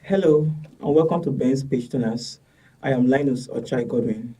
Hello, and welcome to Ben's Page Turners. I am Linus Ochai Godwin.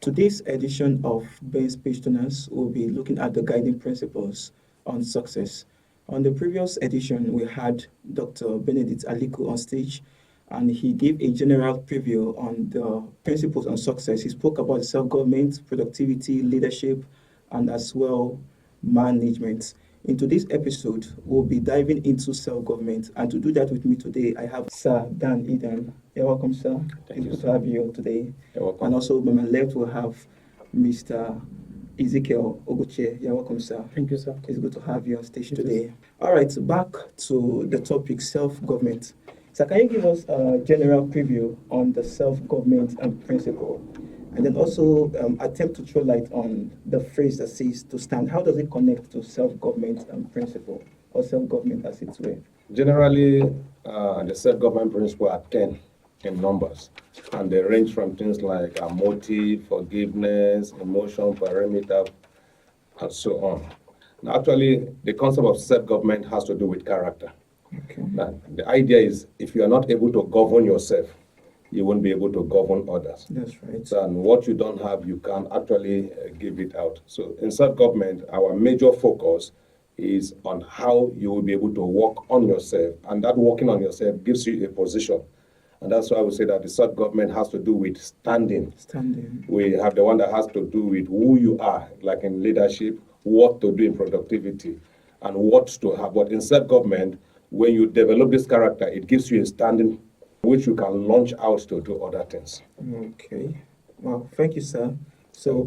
Today's edition of Ben's Page Turners will be looking at the guiding principles on success. On the previous edition, we had Dr. Benedict Aliko on stage, and he gave a general preview on the principles on success. He spoke about self-government, productivity, leadership, and as well management. In today's episode, we'll be diving into self-government, and to do that with me today, I have Sir Dan Eden. You're welcome, sir. Thank you, It's good sir. to have you today. You're welcome. And also, by my left, we'll have Mr. Ezekiel Oguche. You're welcome, sir. Thank you, sir. It's good to have you on stage Thank you, today. All right, so back to the topic, self-government. So can you give us a general preview on the self-government and principle? And then also attempt to throw light on the phrase that says to stand. How does it connect to self-government and principle, or self-government as it's were? Generally, the self-government principles are 10 in numbers, and they range from things like motive, forgiveness, emotion, perimeter, and so on. Now, actually, the concept of self-government has to do with character. Okay. Now, the idea is if you are not able to govern yourself, you won't be able to govern others. That's right. And what you don't have, you can actually give it out. So in self-government, our major focus is on how you will be able to work on yourself. And that working on yourself gives you a position. And that's why I would say that the self-government has to do with standing. Standing. We have the one that has to do with who you are, like in leadership, what to do in productivity, and what to have. But in self-government, when you develop this character, it gives you a standing which you can launch out to do other things. Okay. Well, thank you, sir. So,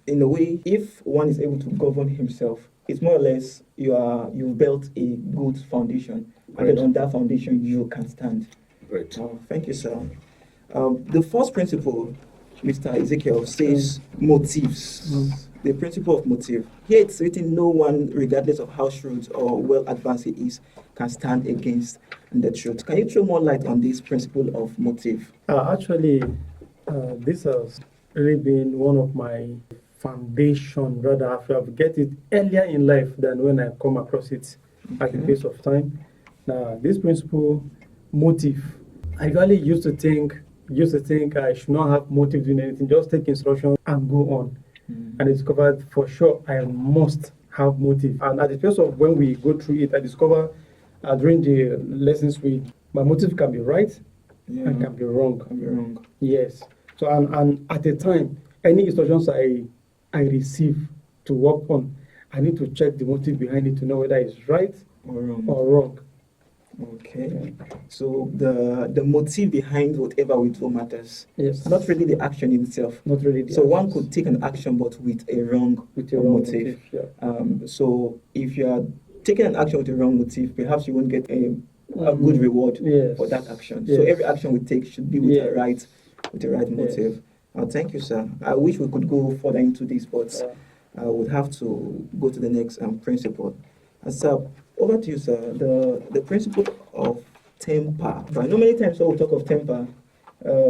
in a way, if one is able to govern himself, it's more or less you've built a good foundation, and Great. then on that foundation you can stand. Great. Thank you, sir. The first principle, Mr. Ezekiel, says motives. The principle of motive. Here it's written, no one, regardless of how shrewd or well advanced he is, can stand against the truth. Can you throw more light on this principle of motive? This has really been one of my foundation, rather, I've get it earlier in life than when I come across it at the Okay. pace of time. Now, this principle, motive, I really used to think I should not have motive doing anything, just take instructions and go on. And I discovered for sure I must have motive. And at the pace of when we go through it, I discover during the lessons my motive can be right and can be wrong. Can be wrong. Yes. So and at the time, any instructions I receive to work on, I need to check the motive behind it to know whether it's right Or wrong. or wrong. Okay. So the motive behind whatever we do matters. Yes. Not really the action in itself. Not really. The So one actions. could take an action but with a wrong With a wrong motive. Yeah. So if you are taking an action with a wrong motive, perhaps you won't get a good reward Yes. for that action. Yes. So every action we take should be with Yes. the right motive. Thank you, sir. I wish we could go further into this, but I would have to go to the next principle. Sir, over to you, sir. The principle of temper. I know many times when we talk of temper,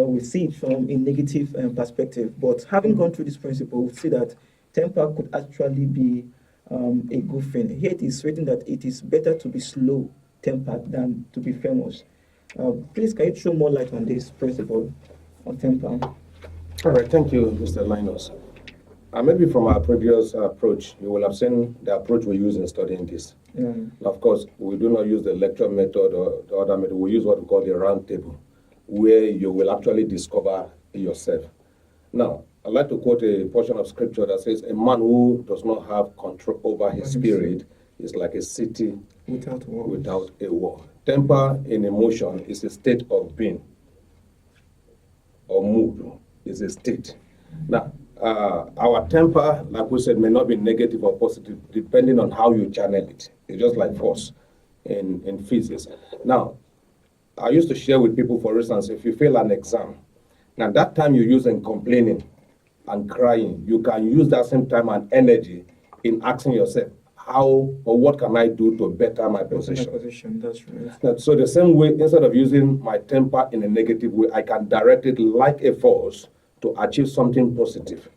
we see it from a negative perspective, but having gone through this principle, we see that temper could actually be a good thing. Here it is written that it is better to be slow-tempered than to be famous. Please, can you throw more light on this principle of temper? All right, thank you, Mr. Linus. Maybe from our previous approach, you will have seen the approach we use in studying this. Yeah. Of course, we do not use the lecture method or the other method. We use what we call the round table, where you will actually discover yourself. Now, I'd like to quote a portion of scripture that says, a man who does not have control over his spirit is like a city Without war. without a wall. Temper in emotion is a state of being, or mood is a state. Now, our temper, like we said, may not be negative or positive, depending on how you channel it. It's just like force in physics. Now, I used to share with people, for instance, if you fail an exam, now that time you use in complaining and crying, you can use that same time and energy in asking yourself, how or what can I do to better my That's my position. position. That's right. So the same way, instead of using my temper in a negative way, I can direct it like a force to achieve something positive.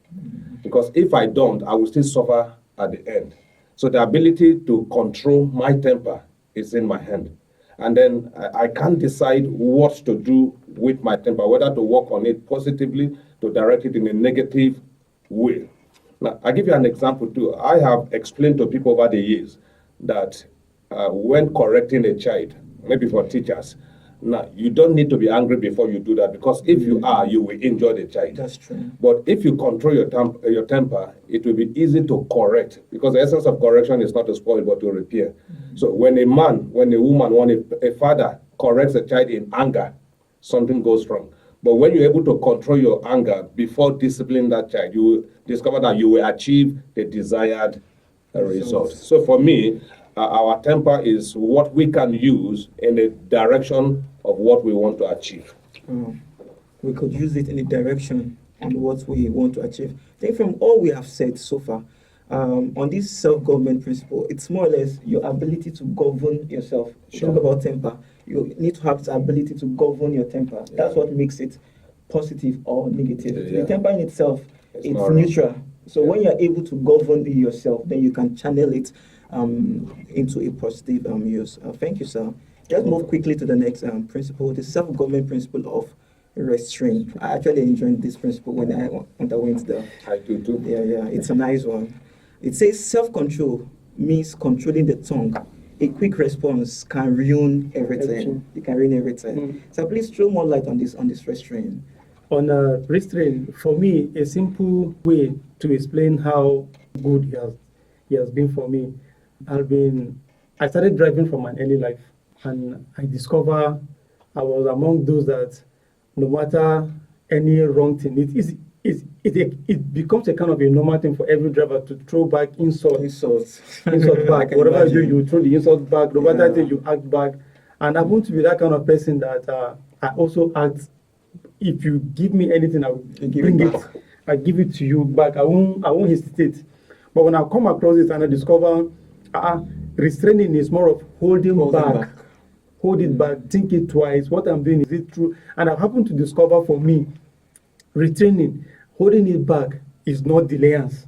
Because if I don't, I will still suffer at the end. So the ability to control my temper is in my hand. And then I can decide what to do with my temper, whether to work on it positively, to direct it in a negative way. Now, I'll give you an example too. I have explained to people over the years that when correcting a child, maybe for teachers, now you don't need to be angry before you do that, because if you are, you will injure the child. That's true. But if you control your temper, it will be easy to correct, because the essence of correction is not to spoil but to repair. So when a woman, when a father corrects a child in anger, something goes wrong. But when you're able to control your anger before disciplining that child, you will discover that you will achieve the desired result. So for me, our temper is what we can use in the direction of what we want to achieve. We could use it in the direction on what we want to achieve. I think from all we have said so far, on this self-government principle, it's more or less your ability to govern yourself. Sure. Talk about temper. You need to have the ability to govern your temper. That's what makes it positive or negative. Yeah. The temper in itself, it's moral. neutral. So when you're able to govern yourself, then you can channel it into a positive use. Thank you, sir. Let's move quickly to the next principle, the self-government principle of restraint. I actually enjoyed this principle when I underwent the. I do too. Yeah, it's a nice one. It says self-control means controlling the tongue. A quick response can ruin everything. It can ruin everything. So please throw more light on this restraint. On restraint, for me, a simple way to explain how good he has been for me. I started driving from an early life, and I discover I was among those that no matter any wrong thing, it becomes a kind of a normal thing for every driver to throw back insults I back. can Whatever you do, imagine. you throw the insult back. No matter Yeah. thing, you act back. And I happen to be that kind of person that I also act. If you give me anything, I will You give bring it it. back. I give it to you back. I won't hesitate. But when I come across it and I discover restraining is more of holding back. Hold it back, think it twice. What I'm doing, is it true? And I've happened to discover for me, retraining, holding it back is not delayance.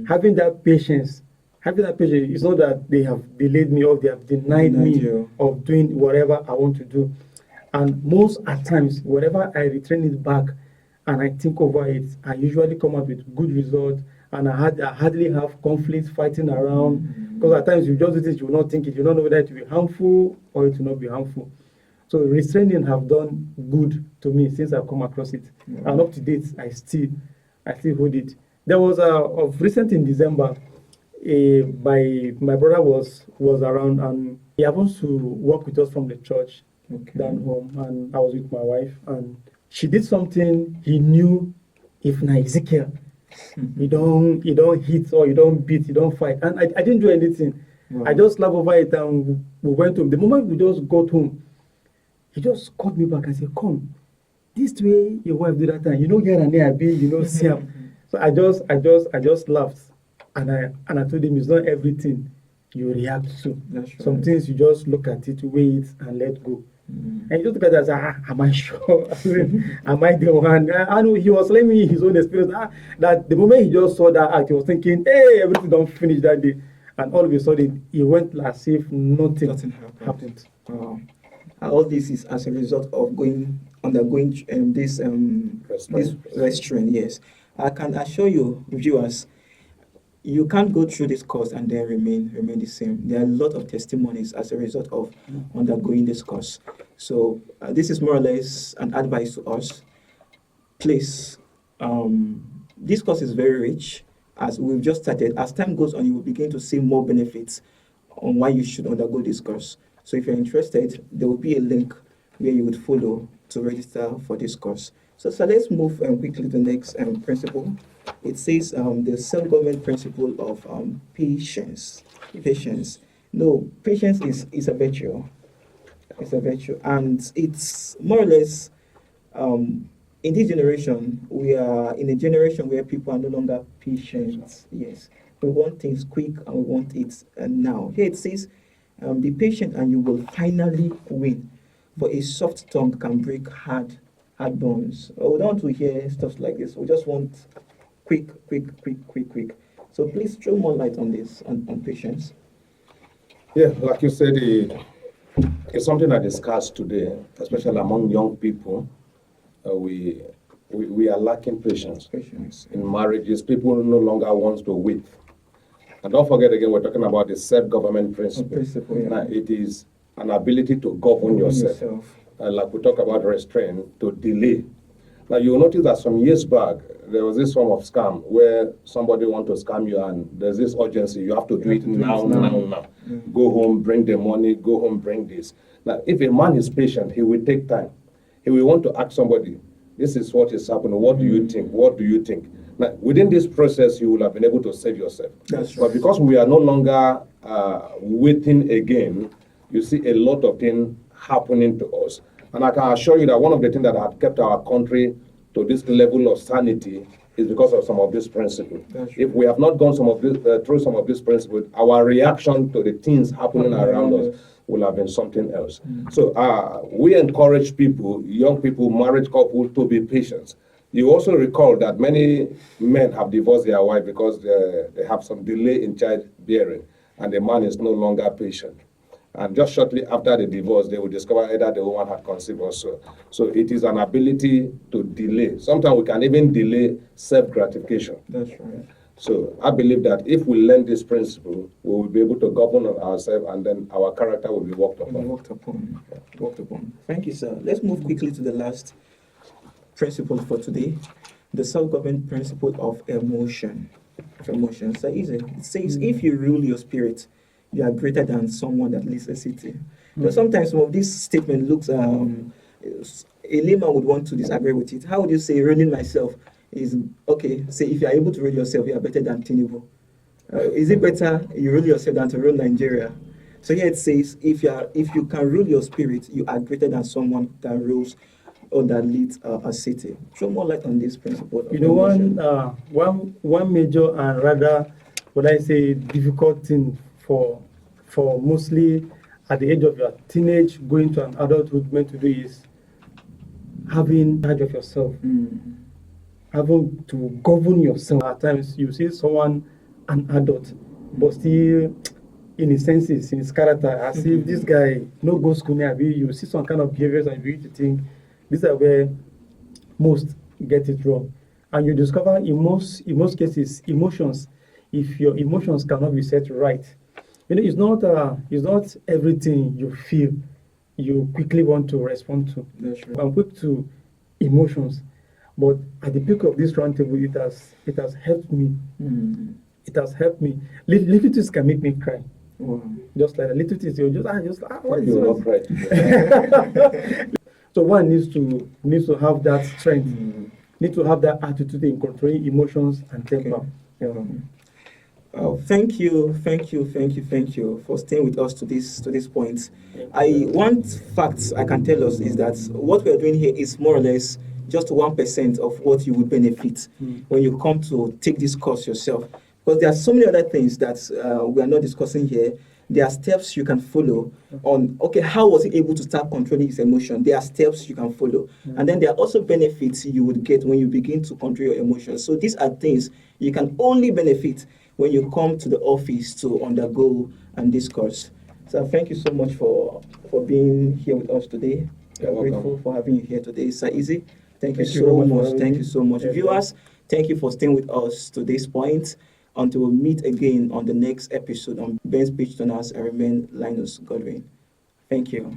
Having that patience is not that they have delayed me or they have denied Denied me you. of doing whatever I want to do. And most at times, whenever I retrain it back and I think over it, I usually come up with good results, and I hardly have conflicts fighting around. Because at times you just do this, you will not think it, you don't know whether it will be harmful or it will not be harmful. So restraining have done good to me since I've come across it. And up to date, I still hold it. There was of recent in December, my brother was around, and he happens to work with us from the church down home, and I was with my wife, and she did something he knew. If na Ezekiel, you don't hit or you don't beat, you don't fight, and I didn't do anything. Wow. I just laughed over it, and we went home. The moment we just got home, he just called me back and said, "Come, this way your wife do that time. You know here and there I be, see him." So I just laughed, and I told him it's not everything you react to. That's right. Some things you just look at it, weigh it, and let go. And he just looked at it and said, am I sure? Am I the one? I know he was telling me his own experience. That the moment he just saw that act, he was thinking, hey, everything don't finish that day. And all of a sudden, he went as if nothing happened. Wow. All this is as a result of undergoing this restraint. Yes, I can assure you, viewers, you can't go through this course and then remain the same. There are a lot of testimonies as a result of undergoing this course. So this is more or less an advice to us. Please, this course is very rich. As we've just started, as time goes on, you will begin to see more benefits on why you should undergo this course. So if you're interested, there will be a link where you would follow to register for this course. So let's move quickly to the next principle. It says the self-government principle of patience. Patience. No, patience is a virtue. It's a virtue, and it's more or less in this generation. We are in a generation where people are no longer patient. Yes, We want things quick and we want it now. Here it says, be patient and you will finally win. For a soft tongue can break hard bones. We don't want to hear stuff like this. We just want quick. So please throw more light on this, on patience. Yeah, like you said, it's something I discussed today, especially among young people. We are lacking patience. Patience. In marriages, people no longer want to wait. And don't forget again, we're talking about the self-government principle. Yeah. Now, it is an ability to govern yourself. Like we talk about restraint, to delay. Now, you'll notice that some years back, there was this form of scam where somebody want to scam you and there's this urgency. You have to do it now. Go home, bring the money, go home, bring this. Now, if a man is patient, he will take time. He will want to ask somebody, this is what is happening. What do you think? What do you think? Now, within this process, you will have been able to save yourself. That's right. But because we are no longer waiting again, you see a lot of things happening to us. And I can assure you that one of the things that had kept our country to this level of sanity is because of some of these principles. If we have not gone through some of these principles, our reaction to the things happening around us will have been something else. So we encourage people, young people, married couples, to be patient. You also recall that many men have divorced their wife because they have some delay in childbearing, and the man is no longer patient. And just shortly after the divorce, they will discover either the woman had conceived also. So it is an ability to delay. Sometimes we can even delay self-gratification. That's right. So I believe that if we learn this principle, we will be able to govern ourselves, and then our character will be worked upon. Worked upon. Thank you, sir. Let's move quickly to the last principle for today, the self-government principle of emotion. So easy. It says, if you rule your spirit, you are greater than someone that leads a city. So sometimes some of this statement looks, a layman would want to disagree with it. How would you say ruling myself is, okay, say if you are able to rule yourself, you are better than Tinubu. Is it better you rule yourself than to rule Nigeria? So here it says, if you can rule your spirit, you are greater than someone that rules or that leads a city. Throw more light on this principle. You know, one major and rather, what I say, difficult thing for mostly at the age of your teenage, going to an adulthood, meant to do is having charge of yourself, having to govern yourself. At times, you see someone, an adult, but still in his senses, in his character, as if this guy no go school near you see some kind of behaviors and you begin to think these are where most get it wrong. And you discover in most cases, emotions, if your emotions cannot be set right, you know, it's not everything you feel you quickly want to respond to. That's right. I'm quick to emotions, but at the peak of this round table, it has helped me. It has helped me. Little things can make me cry. Wow. Just like a little things, you what is You will not cry. So one needs to have that strength, need to have that attitude in controlling emotions and temper. Okay. Yeah. Thank you for staying with us to this point. One fact I can tell us is that what we are doing here is more or less just 1% of what you would benefit when you come to take this course yourself. Because there are so many other things that we are not discussing here. There are steps you can follow on, okay, how was he able to start controlling his emotion? There are steps you can follow. And then there are also benefits you would get when you begin to control your emotions. So these are things you can only benefit when you come to the office to undergo and discuss. So thank you so much for being here with us today. We are grateful for having you here today. Saizi, thank you so much. Thank you so much. Viewers, thank you for staying with us to this point. Until we meet again on the next episode on Ben's Page Turners, I remain Linus Godwin. Thank you.